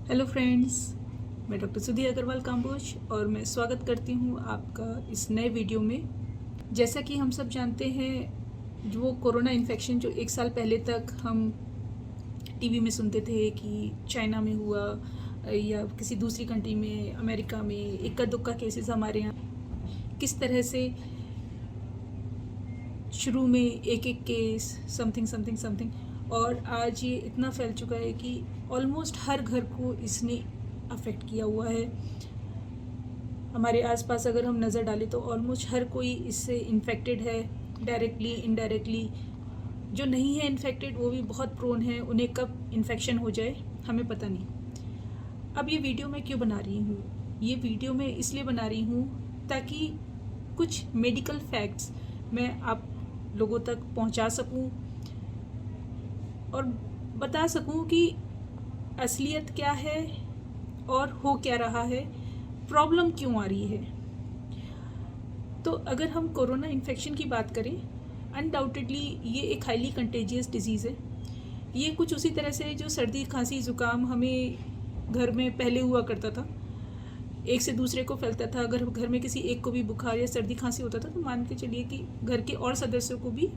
Hello friends, मैं doctor सुधी अग्रवाल काम्बोज और मैं स्वागत करती हूँ आपका इस नए वीडियो में। जैसा कि हम सब जानते हैं, जो कोरोना इन्फेक्शन जो 1 साल पहले तक हम टीवी में सुनते थे कि चाइना में हुआ या किसी दूसरी कंट्री में, अमेरिका में इक्का दुक्का केसेस हमारे यहाँ, किस तरह से शुरू में एक एक केस समथिंग समथिंग समथिंग, और आज ये इतना फैल चुका है कि ऑलमोस्ट हर घर को इसने अफेक्ट किया हुआ है। हमारे आसपास अगर हम नज़र डालें तो ऑलमोस्ट हर कोई इससे इन्फेक्टेड है, डायरेक्टली इनडायरेक्टली। जो नहीं है इन्फेक्टेड वो भी बहुत प्रोन है, उन्हें कब इन्फेक्शन हो जाए हमें पता नहीं। अब ये वीडियो मैं क्यों बना रही हूँ? ये वीडियो मैं इसलिए बना रही हूँ ताकि कुछ मेडिकल फैक्ट्स मैं आप लोगों तक पहुँचा सकूँ और बता सकूँ कि असलियत क्या है और हो क्या रहा है, प्रॉब्लम क्यों आ रही है। तो अगर हम कोरोना इन्फेक्शन की बात करें, अनडाउटेडली ये एक हाईली कंटेजियस डिजीज़ है। ये कुछ उसी तरह से जो सर्दी खांसी ज़ुकाम हमें घर में पहले हुआ करता था, एक से दूसरे को फैलता था। अगर घर में किसी एक को भी बुखार या सर्दी खांसी होता था तो मान के चलिए कि घर के और सदस्यों को भी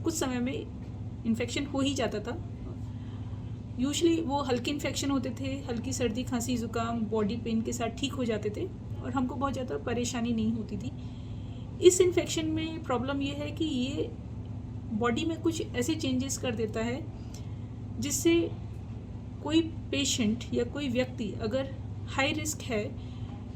कुछ समय में इन्फेक्शन हो ही जाता था। यूजुअली वो हल्के इन्फेक्शन होते थे, हल्की सर्दी खांसी ज़ुकाम बॉडी पेन के साथ ठीक हो जाते थे और हमको बहुत ज़्यादा परेशानी नहीं होती थी। इस इन्फेक्शन में प्रॉब्लम ये है कि ये बॉडी में कुछ ऐसे चेंजेस कर देता है जिससे कोई पेशेंट या कोई व्यक्ति अगर हाई रिस्क है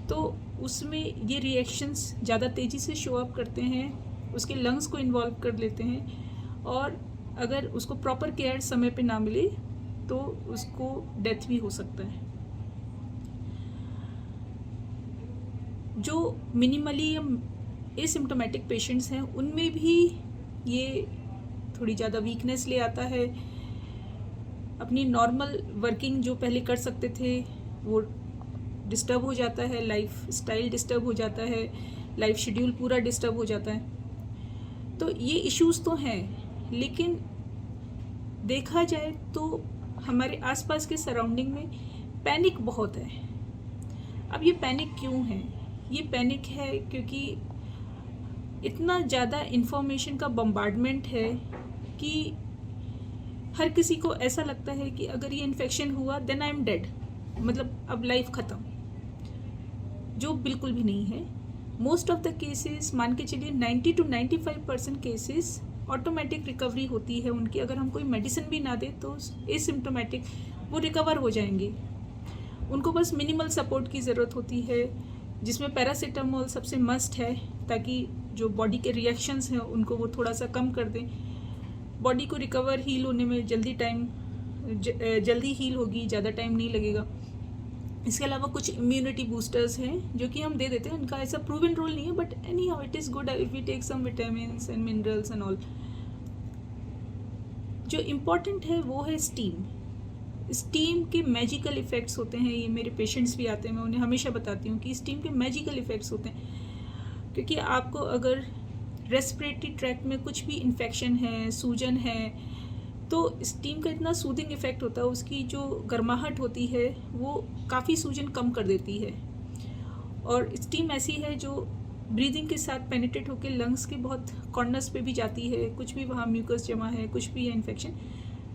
तो उसमें ये रिएक्शंस ज़्यादा तेज़ी से शो अप करते हैं, उसके लंग्स को इन्वॉल्व कर लेते हैं, और अगर उसको प्रॉपर केयर समय पे ना मिले तो उसको डेथ भी हो सकता है। जो मिनिमली या एसिम्प्टोमेटिक पेशेंट्स हैं उनमें भी ये थोड़ी ज़्यादा वीकनेस ले आता है। अपनी नॉर्मल वर्किंग जो पहले कर सकते थे वो डिस्टर्ब हो जाता है, लाइफ स्टाइल डिस्टर्ब हो जाता है, लाइफ शेड्यूल पूरा डिस्टर्ब हो जाता है। तो ये इश्यूज़ तो हैं, लेकिन देखा जाए तो हमारे आसपास के सराउंडिंग में पैनिक बहुत है। अब ये पैनिक क्यों है? ये पैनिक है क्योंकि इतना ज़्यादा इन्फॉर्मेशन का बम्बार्डमेंट है कि हर किसी को ऐसा लगता है कि अगर ये इन्फेक्शन हुआ देन आई एम डेड, मतलब अब लाइफ ख़त्म, जो बिल्कुल भी नहीं है। मोस्ट ऑफ द केसेस, मान के चलिए 90 to 95% केसेस ऑटोमेटिक रिकवरी होती है उनकी। अगर हम कोई मेडिसिन भी ना दें तो एसिम्प्टोमेटिक वो रिकवर हो जाएंगे। उनको बस मिनिमल सपोर्ट की ज़रूरत होती है, जिसमें पैरासीटामोल सबसे मस्ट है ताकि जो बॉडी के रिएक्शंस हैं उनको वो थोड़ा सा कम कर दें। बॉडी को रिकवर हील होने में जल्दी हील होगी, ज़्यादा टाइम नहीं लगेगा। इसके अलावा कुछ इम्यूनिटी बूस्टर्स हैं जो कि हम दे देते हैं, उनका ऐसा प्रूवन रोल नहीं है, but anyhow it is good if we take some vitamins and minerals and all. जो इम्पॉर्टेंट है वो है स्टीम। स्टीम के मैजिकल इफ़ेक्ट्स होते हैं। ये मेरे पेशेंट्स भी आते हैं, मैं उन्हें हमेशा बताती हूँ कि स्टीम के मैजिकल इफ़ेक्ट्स होते हैं। क्योंकि आपको अगर रेस्पिरेटरी ट्रैक्ट में कुछ भी इन्फेक्शन है, सूजन है, तो स्टीम का इतना सूदिंग इफ़ेक्ट होता है, उसकी जो गर्माहट होती है वो काफ़ी सूजन कम कर देती है। और स्टीम ऐसी है जो ब्रीदिंग के साथ पेनिट्रेट होकर लंग्स के बहुत कॉर्नर्स पे भी जाती है, कुछ भी वहाँ म्यूकस जमा है, कुछ भी है इन्फेक्शन,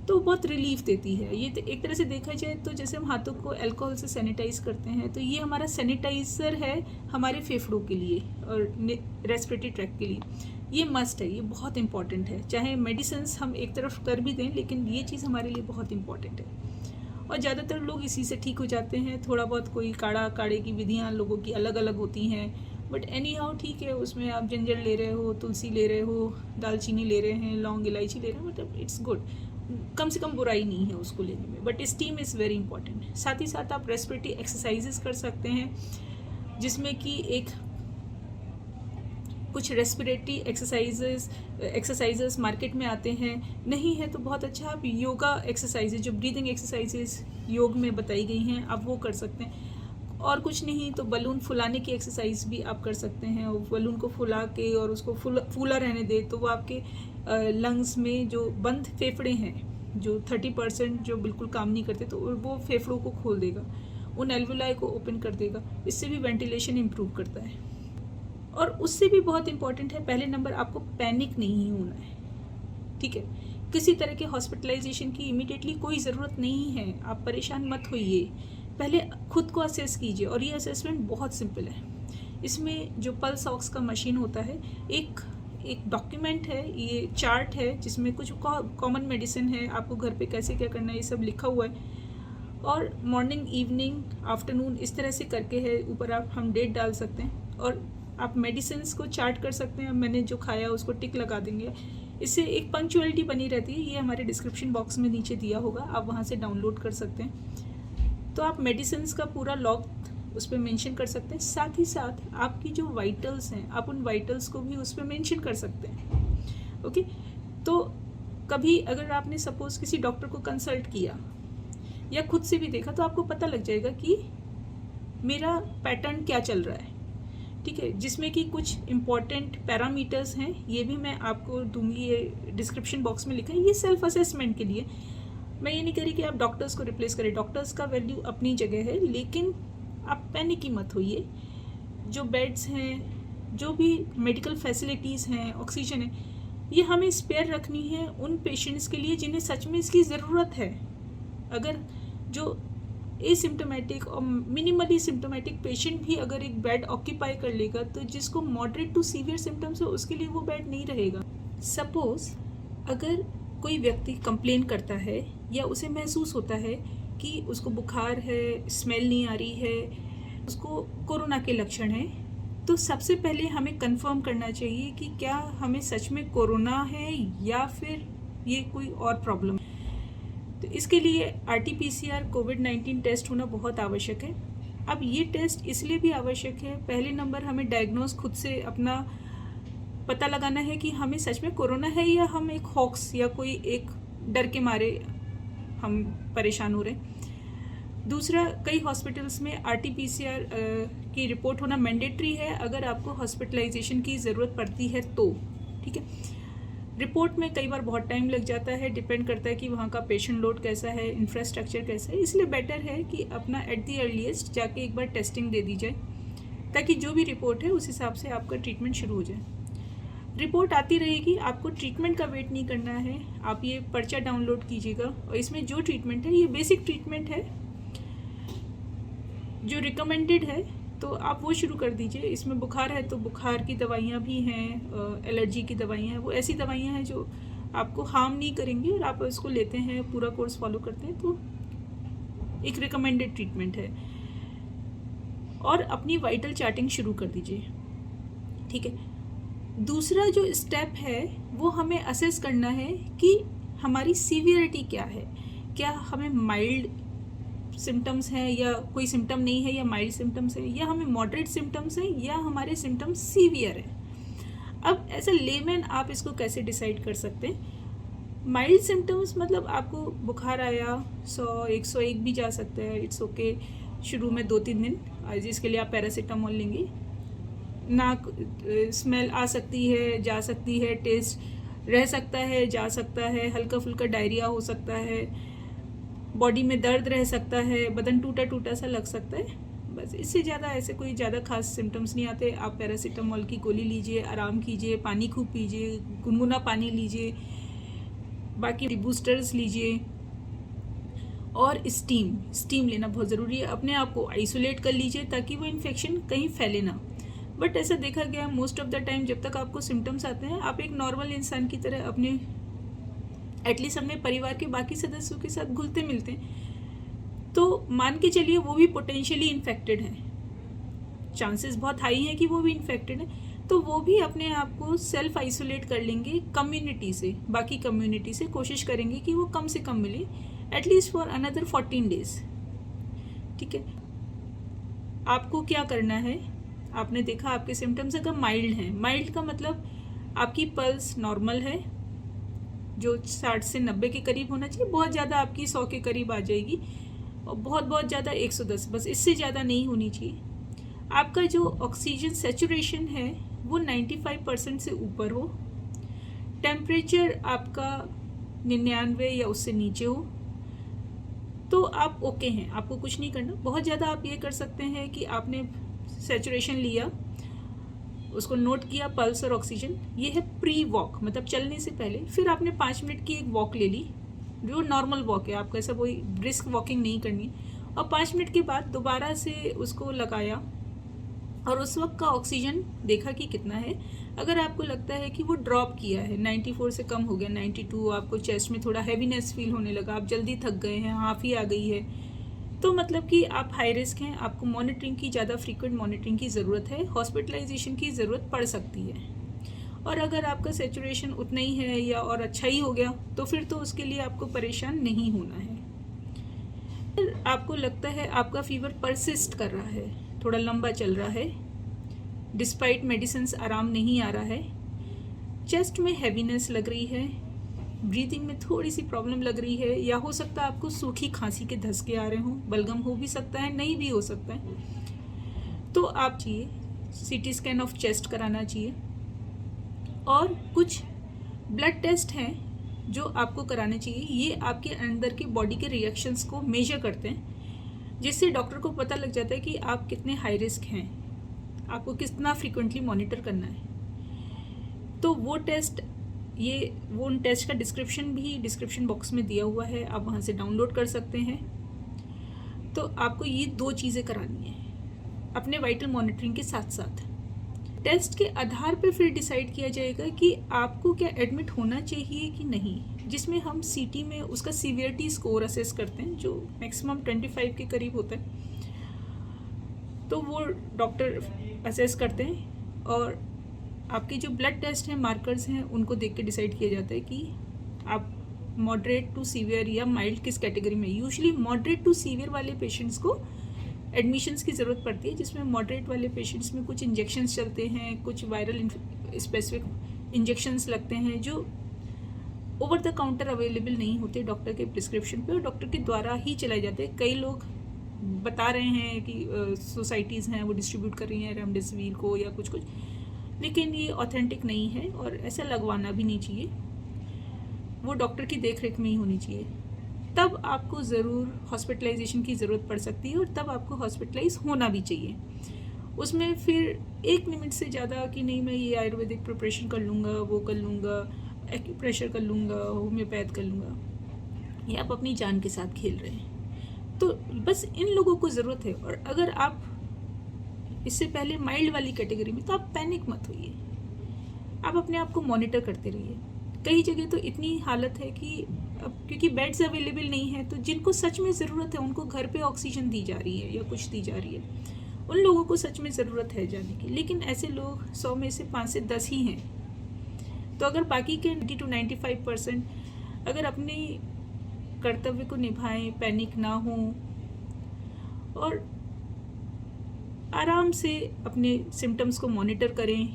तो बहुत रिलीफ देती है। ये एक तरह से देखा जाए तो जैसे हम हाथों को अल्कोहल से सैनिटाइज करते हैं, तो ये हमारा सैनिटाइज़र है हमारे फेफड़ों के लिए और रेस्पिरेटरी ट्रैक्ट के लिए। ये मस्ट है, ये बहुत इंपॉर्टेंट है। चाहे मेडिसिन्स हम एक तरफ कर भी दें, लेकिन ये चीज़ हमारे लिए बहुत इंपॉर्टेंट है और ज़्यादातर लोग इसी से ठीक हो जाते हैं। थोड़ा बहुत कोई काढ़े की विधियाँ लोगों की अलग अलग होती हैं, बट एनी हाउ ठीक है। उसमें आप जिंजर ले रहे हो, तुलसी ले रहे हो, दालचीनी ले रहे हैं, लौंग इलायची ले रहे हैं, मतलब इट्स गुड, कम से कम बुराई नहीं है उसको लेने में। But steam is very important. साथ ही साथ आप रेस्पिरेटरी एक्सरसाइजेस कर सकते हैं, जिसमें कि कुछ रेस्पिरेटरी एक्सरसाइजेस मार्केट में आते हैं। नहीं है तो बहुत अच्छा आप योगा एक्सरसाइजेज, जो ब्रीदिंग एक्सरसाइजेस योग में बताई गई हैं, आप वो कर सकते हैं। और कुछ नहीं तो बलून फुलाने की एक्सरसाइज भी आप कर सकते हैं। और बलून को फुला के और उसको फूला रहने दे तो वो आपके लंग्स में जो बंद फेफड़े हैं जो 30% जो बिल्कुल काम नहीं करते, तो वो फेफड़ों को खोल देगा, उन एल्वुलाई को ओपन कर देगा। इससे भी वेंटिलेशन इम्प्रूव करता है। और उससे भी बहुत इंपॉर्टेंट है, पहले नंबर आपको पैनिक नहीं होना है, ठीक है। किसी तरह के हॉस्पिटलाइजेशन की इमीडिएटली कोई ज़रूरत नहीं है, आप परेशान मत होइए। पहले खुद को असेस कीजिए, और ये असेसमेंट बहुत सिंपल है। इसमें जो पल्स ऑक्स का मशीन होता है, एक डॉक्यूमेंट है, ये चार्ट है जिसमें कुछ कॉमन मेडिसिन है, आपको घर पे कैसे क्या करना है ये सब लिखा हुआ है। और मॉर्निंग, इवनिंग, आफ्टरनून इस तरह से करके है, ऊपर हम डेट डाल सकते हैं, और आप मेडिसिन को चार्ट कर सकते हैं। मैंने जो खाया उसको टिक लगा देंगे, इससे एक पंक्चुअलिटी बनी रहती है। ये हमारे डिस्क्रिप्शन बॉक्स में नीचे दिया होगा, आप वहाँ से डाउनलोड कर सकते हैं। तो आप मेडिसिन का पूरा लॉग उस पर मेंशन कर सकते हैं। साथ ही साथ आपकी जो वाइटल्स हैं, आप उन वाइटल्स को भी उस पर मेंशन कर सकते हैं। ओके, तो कभी अगर आपने सपोज किसी डॉक्टर को कंसल्ट किया या खुद से भी देखा, तो आपको पता लग जाएगा कि मेरा पैटर्न क्या चल रहा है, ठीक है, जिसमें कि कुछ इम्पॉर्टेंट पैरामीटर्स हैं। ये भी मैं आपको दूंगी, ये डिस्क्रिप्शन बॉक्स में लिखा है। ये सेल्फ असेसमेंट के लिए, मैं ये नहीं कह रही कि आप डॉक्टर्स को रिप्लेस करें, डॉक्टर्स का वैल्यू अपनी जगह है, लेकिन आप पैनिक की मत होइए। जो बेड्स हैं, जो भी मेडिकल फैसिलिटीज़ हैं, ऑक्सीजन है, ये हमें स्पेयर रखनी है उन पेशेंट्स के लिए जिन्हें सच में इसकी ज़रूरत है। अगर जो एसिम्टोमेटिक और मिनिमली सिम्टोमेटिक पेशेंट भी अगर एक बेड ऑक्यूपाई कर लेगा, तो जिसको मॉडरेट टू सीवियर सिम्टम्स है उसके लिए वो बेड नहीं रहेगा। सपोज अगर कोई व्यक्ति कंप्लेन करता है या उसे महसूस होता है कि उसको बुखार है, स्मेल नहीं आ रही है, उसको कोरोना के लक्षण हैं, तो सबसे पहले हमें कंफर्म करना चाहिए कि क्या हमें सच में कोरोना है या फिर ये कोई और प्रॉब्लम है। तो इसके लिए RT-PCR कोविड-19 टेस्ट होना बहुत आवश्यक है। अब ये टेस्ट इसलिए भी आवश्यक है, पहले नंबर हमें डायग्नोज खुद से अपना पता लगाना है कि हमें सच में कोरोना है या हम एक हॉक्स या कोई एक डर के मारे हम परेशान हो रहे हैं। दूसरा, कई हॉस्पिटल्स में RT-PCR की रिपोर्ट होना मैंडेटरी है अगर आपको हॉस्पिटलाइजेशन की ज़रूरत पड़ती है तो, ठीक है। रिपोर्ट में कई बार बहुत टाइम लग जाता है, डिपेंड करता है कि वहाँ का पेशेंट लोड कैसा है, इंफ्रास्ट्रक्चर कैसा है, इसलिए बेटर है कि अपना एट दी अर्लीस्ट जाके एक बार टेस्टिंग दे दी जाए, ताकि जो भी रिपोर्ट है उस हिसाब से आपका ट्रीटमेंट शुरू हो जाए। रिपोर्ट आती रहेगी, आपको ट्रीटमेंट का वेट नहीं करना है। आप ये पर्चा डाउनलोड कीजिएगा, और इसमें जो ट्रीटमेंट है ये बेसिक ट्रीटमेंट है जो रिकमेंडेड है, तो आप वो शुरू कर दीजिए। इसमें बुखार है तो बुखार की दवाइयाँ भी हैं, एलर्जी की दवाइयाँ हैं, वो ऐसी दवाइयाँ हैं जो आपको हार्म नहीं करेंगी और आप उसको लेते हैं, पूरा कोर्स फॉलो करते हैं, तो एक रिकमेंडेड ट्रीटमेंट है। और अपनी वाइटल चार्टिंग शुरू कर दीजिए, ठीक है। दूसरा जो स्टेप है वो हमें असेस करना है कि हमारी सीवियरिटी क्या है, क्या हमें माइल्ड सिम्टम्स हैं या कोई सिम्टम नहीं है, या माइल्ड सिम्टम्स है, या हमें मॉडरेट सिम्टम्स हैं, या हमारे सिम्टम्स सीवियर हैं। अब एज अ लेमैन आप इसको कैसे डिसाइड कर सकते हैं? माइल्ड सिम्टम्स मतलब आपको बुखार आया, 100, 101 भी जा सकता है, इट्स ओके। शुरू में 2-3 दिन, जिसके लिए आप पैरासीटामोल लेंगे। नाक स्मेल आ सकती है, जा सकती है, टेस्ट रह सकता है, जा सकता है, हल्का फुल्का डायरिया हो सकता है, बॉडी में दर्द रह सकता है, बदन टूटा टूटा सा लग सकता है, बस। इससे ज़्यादा ऐसे कोई ज़्यादा खास सिम्टम्स नहीं आते। आप पैरासीटामोल की गोली लीजिए, आराम कीजिए, पानी खूब पीजिए, गुनगुना पानी लीजिए, बाकी बूस्टर्स लीजिए, और स्टीम लेना बहुत ज़रूरी है। अपने आप को आइसोलेट कर लीजिए ताकि वो इन्फेक्शन कहीं फैले ना। बट ऐसा देखा गया मोस्ट ऑफ द टाइम जब तक आपको सिम्टम्स आते हैं, आप एक नॉर्मल इंसान की तरह अपने एटलीस्ट अपने परिवार के बाकी सदस्यों के साथ घुलते मिलते हैं, तो मान के चलिए वो भी पोटेंशियली इन्फेक्टेड हैं, चांसेस बहुत हाई हैं कि वो भी इन्फेक्टेड हैं, तो वो भी अपने आप को सेल्फ आइसोलेट कर लेंगे कम्युनिटी से, बाकी कम्युनिटी से। कोशिश करेंगे कि वो कम से कम मिले, एटलीस्ट फॉर अनदर 14 डेज, ठीक है। आपको क्या करना है, आपने देखा आपके सिम्टम्स अगर माइल्ड हैं, माइल्ड का मतलब आपकी पल्स नॉर्मल है, जो 60 से 90 के करीब होना चाहिए, बहुत ज़्यादा आपकी 100 के करीब आ जाएगी, और बहुत ज़्यादा 110, बस इससे ज़्यादा नहीं होनी चाहिए। आपका जो ऑक्सीजन सैचुरेशन है वो 95% से ऊपर हो। टेम्परेचर आपका 99 या उससे नीचे हो तो आप ओके हैं, आपको कुछ नहीं करना। बहुत ज़्यादा आप ये कर सकते हैं कि आपने सैचुरेशन लिया, उसको नोट किया, पल्स और ऑक्सीजन, ये है प्री वॉक, मतलब चलने से पहले। फिर आपने 5 मिनट की एक वॉक ले ली, जो नॉर्मल वॉक है, आपको ऐसा कोई ब्रिस्क वॉकिंग नहीं करनी। और 5 मिनट के बाद दोबारा से उसको लगाया और उस वक्त का ऑक्सीजन देखा कि कितना है। अगर आपको लगता है कि वो ड्रॉप किया है, 94 से कम हो गया, 92, आपको चेस्ट में थोड़ा हैवीनेस फील होने लगा, आप जल्दी थक गए हैं, हाफी आ गई है, तो मतलब कि आप हाई रिस्क हैं, आपको मॉनिटरिंग की, ज़्यादा फ्रीक्वेंट मॉनिटरिंग की ज़रूरत है, हॉस्पिटलाइजेशन की ज़रूरत पड़ सकती है। और अगर आपका सेचुरेशन उतना ही है या और अच्छा ही हो गया तो फिर तो उसके लिए आपको परेशान नहीं होना है। फिर आपको लगता है आपका फीवर परसिस्ट कर रहा है, थोड़ा लंबा चल रहा है, डिस्पाइट मेडिसिन आराम नहीं आ रहा है, चेस्ट में हैवीनेस लग रही है, ब्रीदिंग में थोड़ी सी प्रॉब्लम लग रही है, या हो सकता है आपको सूखी खांसी के धसके आ रहे हों, बलगम हो भी सकता है, नहीं भी हो सकता है, तो आप चाहिए सीटी स्कैन ऑफ चेस्ट कराना चाहिए। और कुछ ब्लड टेस्ट हैं जो आपको कराने चाहिए, ये आपके अंदर के बॉडी के रिएक्शंस को मेजर करते हैं, जिससे डॉक्टर को पता लग जाता है कि आप कितने हाई रिस्क हैं, आपको कितना फ्रीक्वेंटली मॉनिटर करना है। तो वो टेस्ट, वो उन टेस्ट का डिस्क्रिप्शन भी डिस्क्रिप्शन बॉक्स में दिया हुआ है, आप वहाँ से डाउनलोड कर सकते हैं। तो आपको ये 2 चीज़ें करानी है अपने वाइटल मॉनिटरिंग के साथ साथ। टेस्ट के आधार पर फिर डिसाइड किया जाएगा कि आपको क्या एडमिट होना चाहिए कि नहीं, जिसमें हम सीटी में उसका सीवियरिटी स्कोर असेस करते हैं, जो मैक्सिमम 25 के करीब होता है। तो वो डॉक्टर असेस करते हैं और आपके जो ब्लड टेस्ट हैं, मार्कर्स हैं, उनको देख के डिसाइड किया जाता है कि आप मॉडरेट टू सीवियर या माइल्ड किस कैटेगरी में। यूजुअली मॉडरेट टू सीवियर वाले पेशेंट्स को एडमिशन्स की ज़रूरत पड़ती है, जिसमें मॉडरेट वाले पेशेंट्स में कुछ इंजेक्शन्स चलते हैं, कुछ वायरल स्पेसिफिक इंजेक्शन्स लगते हैं जो ओवर द काउंटर अवेलेबल नहीं होते डॉक्टर के प्रिस्क्रिप्शन पे, और डॉक्टर के द्वारा ही चलाए जाते हैं। कई लोग बता रहे हैं कि सोसाइटीज़ हैं वो डिस्ट्रीब्यूट कर रही हैं रेमडेसिविर को या कुछ, लेकिन ये ऑथेंटिक नहीं है और ऐसा लगवाना भी नहीं चाहिए, वो डॉक्टर की देख रेख में ही होनी चाहिए। तब आपको ज़रूर हॉस्पिटलाइजेशन की ज़रूरत पड़ सकती है और तब आपको हॉस्पिटलाइज होना भी चाहिए। उसमें फिर एक लिमिट से ज़्यादा कि नहीं मैं ये आयुर्वेदिक प्रिपरेशन कर लूँगा, वो कर लूँगा, एक्यूप्रेशर कर लूँगा, होम्योपैथ कर लूँगा, ये आप अपनी जान के साथ खेल रहे हैं। तो बस इन लोगों को ज़रूरत है। और अगर आप इससे पहले माइल्ड वाली कैटेगरी में, तो आप पैनिक मत होइए, आप अपने आप को मॉनिटर करते रहिए। कई जगह तो इतनी हालत है कि अब क्योंकि बेड्स अवेलेबल नहीं है, तो जिनको सच में ज़रूरत है उनको घर पे ऑक्सीजन दी जा रही है या कुछ दी जा रही है, उन लोगों को सच में ज़रूरत है जाने की। लेकिन ऐसे लोग 100 में से 5 से 10 ही हैं। तो अगर बाकी के 90 to 95% अगर अपने कर्तव्य को निभाएं, पैनिक ना हो और आराम से अपने सिम्टम्स को मॉनिटर करें,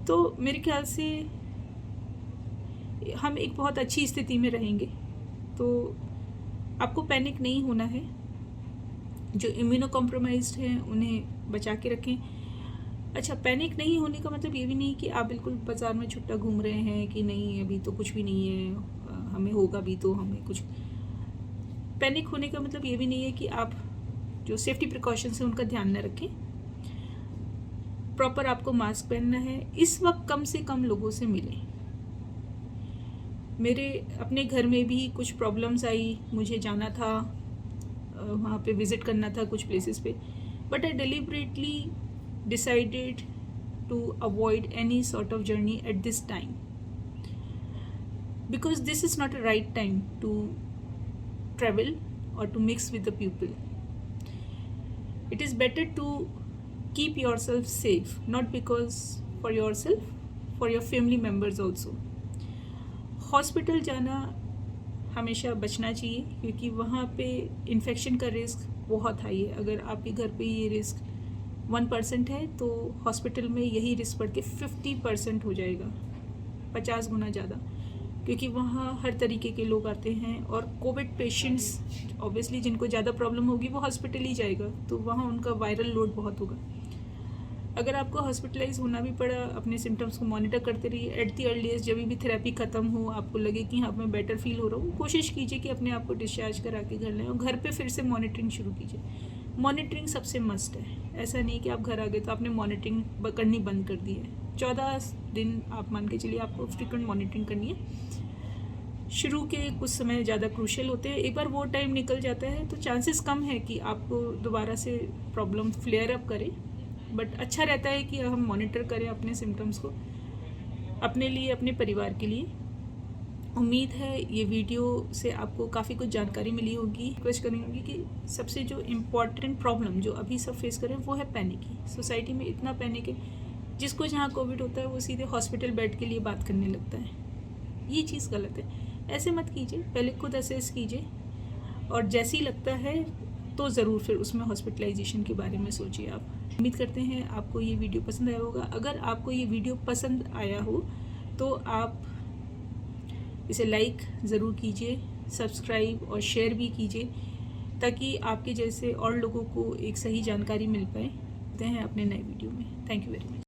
तो मेरे ख्याल से हम एक बहुत अच्छी स्थिति में रहेंगे। तो आपको पैनिक नहीं होना है। जो इम्यूनो कॉम्प्रोमाइज्ड हैं उन्हें बचा के रखें। अच्छा, पैनिक नहीं होने का मतलब ये भी नहीं कि आप बिल्कुल बाज़ार में छुट्टा घूम रहे हैं कि नहीं अभी तो कुछ भी नहीं है, हमें होगा भी तो हमें कुछ। पैनिक होने का मतलब ये भी नहीं है कि आप जो सेफ्टी प्रिकॉशंस हैं उनका ध्यान न रखें। प्रॉपर आपको मास्क पहनना है, इस वक्त कम से कम लोगों से मिलें। मेरे अपने घर में भी कुछ प्रॉब्लम्स आई, मुझे जाना था वहाँ पे विज़िट करना था कुछ प्लेसेस पे, but I deliberately decided to avoid any sort of journey at this time, because this is not a right time to travel or to mix with the people. It is better to keep yourself safe, not because for yourself, for your family members also. Hospital जाना हमेशा बचना चाहिए क्योंकि वहाँ पे infection का risk बहुत high है। अगर आपके घर पे ये रिस्क 1% है तो हॉस्पिटल में यही रिस्क बढ़ के 50% हो जाएगा, 50 गुना ज़्यादा, क्योंकि वहाँ हर तरीके के लोग आते हैं। और कोविड पेशेंट्स ऑब्वियसली जिनको ज़्यादा प्रॉब्लम होगी वो हॉस्पिटल ही जाएगा, तो वहाँ उनका वायरल लोड बहुत होगा। अगर आपको हॉस्पिटलाइज होना भी पड़ा, अपने सिम्टम्स को मॉनिटर करते रहिए। एट दी अर्लीस्ट जब भी थेरेपी ख़त्म हो, आपको लगे कि हाँ मैं बेटर फील हो रहा हूँ, कोशिश कीजिए कि अपने आप को डिस्चार्ज करा के घर लें और घर पे फिर से मॉनिटरिंग शुरू कीजिए। मॉनिटरिंग सबसे मस्ट है। ऐसा नहीं कि आप घर आ गए तो आपने मॉनिटरिंग करनी बंद कर दी है। 14 दिन आप मान के चलिए आपको फ्रीक्वेंट मॉनिटरिंग करनी है। शुरू के कुछ समय ज़्यादा क्रूशियल होते हैं। एक बार वो टाइम निकल जाता है तो चांसेस कम है कि आपको दोबारा से प्रॉब्लम फ्लेयर अप करे, बट अच्छा रहता है कि हम मॉनिटर करें अपने सिम्टम्स को, अपने लिए, अपने परिवार के लिए। उम्मीद है ये वीडियो से आपको काफ़ी कुछ जानकारी मिली होगी। रिक्वेस्ट करनी होगी कि सबसे जो इम्पॉर्टेंट प्रॉब्लम जो अभी सब फेस करें वो है पैनिक की। सोसाइटी में इतना पैनिक है, जिसको जहाँ कोविड होता है वो सीधे हॉस्पिटल बेड के लिए बात करने लगता है। ये चीज़ गलत है, ऐसे मत कीजिए। पहले खुद असेस कीजिए और जैसे ही लगता है तो ज़रूर फिर उसमें हॉस्पिटलाइजेशन के बारे में सोचिए आप। उम्मीद करते हैं आपको ये वीडियो पसंद आया होगा। अगर आपको ये वीडियो पसंद आया हो तो आप इसे लाइक ज़रूर कीजिए, सब्सक्राइब और शेयर भी कीजिए, ताकि आपके जैसे और लोगों को एक सही जानकारी मिल पाए। मिलते हैं अपने नए वीडियो में। Thank you very much.